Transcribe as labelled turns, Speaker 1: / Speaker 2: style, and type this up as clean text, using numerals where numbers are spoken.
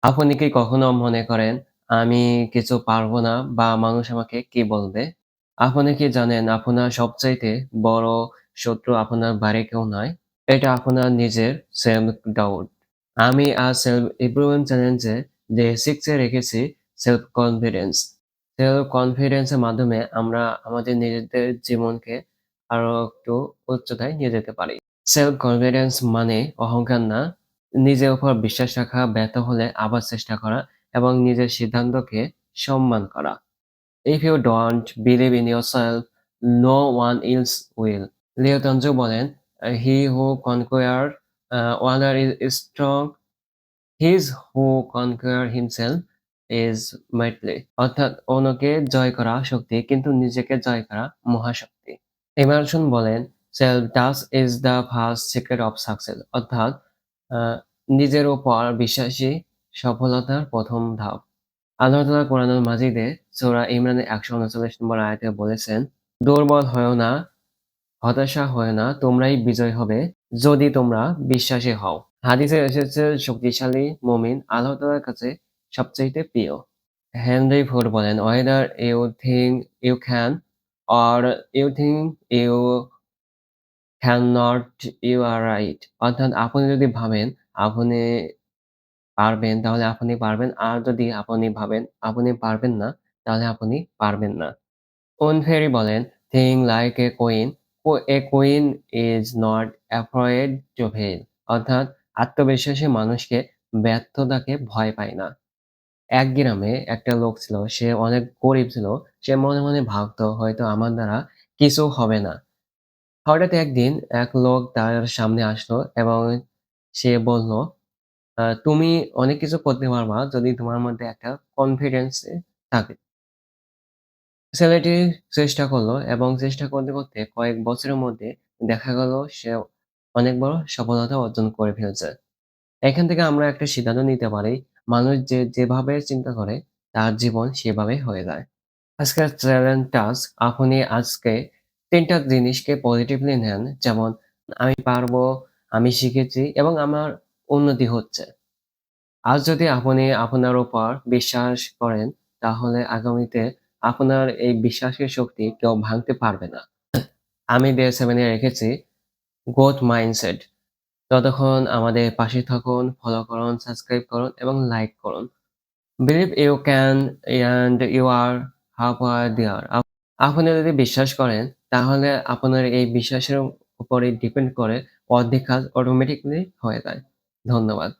Speaker 1: আপনি কি কখনো মনে করেন, "আমি কিছু পারব না" বা "মানুষ আমাকে কি বলবে?" আপনি কি জানেন আপনার সবচাইতে বড় শত্রু আপনার বাইরে কেউ নয়। এটা আপনার নিজের self doubt। আমি আজ সেলফ ইমপ্রুভমেন্ট চ্যালেঞ্জে ডে 6 এ রেখেছি সেলফ কনফিডেন্স। সেলফ কনফিডেন্স এর মাধ্যমে আমরা আমাদের নিজেদের জীবনকে আরো একটু উচ্চতায় নিয়ে যেতে পারি। সেলফ কনফিডেন্স মানে অহংকার না, নিজের উপর বিশ্বাস রাখা, ব্যর্থ হলে আবার চেষ্টা করা এবং নিজের সিদ্ধান্তকে সম্মান করা। If you don't believe in yourself, no one else will. লিও টনজু বলেন, "He who conquer other is strong, he who conquer himself is mighty." অর্থাৎ অন্যকে জয় করা শক্তি, কিন্তু নিজেকে জয় করা মহাশক্তি। এমারসন বলেন, "self trust is the first secret of success." অর্থাৎ আ নিজের উপর বিশ্বাসী সফলতার ১ম ধাপ। আল্লাহ তাআলা কোরআনুল মাজিদে সূরা ইমরানের ১৩৯ নম্বর আয়াতে বলেছেন, "দুর্বল হয়ো না, হতাশা হয়ো না, তোমরাই বিজয়ী হবে যদি তোমরা বিশ্বাসী হও।" হাদিসে এসেছে শক্তিশালী মুমিন আল্লাহ তাআলার কাছে সবচাইতে প্রিয়। হেনরি ফোর্ড বলেন, "Whether you think you can or you think you cannot, you are right." অর্থাৎ আপনি যদি ভাবেন আপনি পারবেন তাহলে আপনি পারবেন। আর যদি আপনি ভাবেন আপনি পারবেন না তাহলে আপনি পারবেন না। ওন ফেরি বলেন, "Think like a queen. A queen is not afraid to fail." অর্থাৎ আত্মবিশ্বাসী মানুষকে ব্যর্থতাকে ভয় পায় না। এক গ্রামে একটা লোক ছিল, সে অনেক গরিব ছিল। সে মনে, মনে ভাবতো হয়তো আমার দ্বারা কিছু হবে না। হঠাৎ একদিন এক লোক তার সামনে আসলো এবং সে বলল, তুমি অনেক কিছু করতে পারবা যদি তোমার মধ্যে একটা কনফিডেন্স থাকে।" ছেলেটি চেষ্টা করল এবং চেষ্টা করতে, করতে কয়েক বছরের মধ্যে দেখা গেল সে অনেক বড় সফলতা অর্জন করে ফেলছে। এখান থেকে আমরা একটা সিদ্ধান্ত নিতে পারি, মানুষ যেভাবে চিন্তা করে তার জীবন সেভাবেই হয়ে যায়। আজকের চ্যালেঞ্জ টাস্ক, আপনি আজকে ৩ টা জিনিসকে পজিটিভলি নেন। যেমন, আমি পারবো, আমি শিখেছি এবং আমার উন্নতি হচ্ছে। আজ যদি আপনি আপনার উপর বিশ্বাস করেন, তাহলে আগামীতে আপনার এই বিশ্বাসের শক্তি কেউ ভাঙতে পারবে না। আমি ডে 7 এ রেখেছি গ্রোথ মাইন্ডসেট। ততক্ষণ আমাদের পাশে থাকুন, ফলো করুন, সাবস্ক্রাইব করুন এবং লাইক করুন। Believe you can and you are halfway there. আপনি যদি বিশ্বাস করেন, তাহলে আপনার এই বিশ্বাসের উপরে ডিপেন্ড করে অর্ধেক কাজ অটোমেটিক্যালি হয়ে যায়। ধন্যবাদ।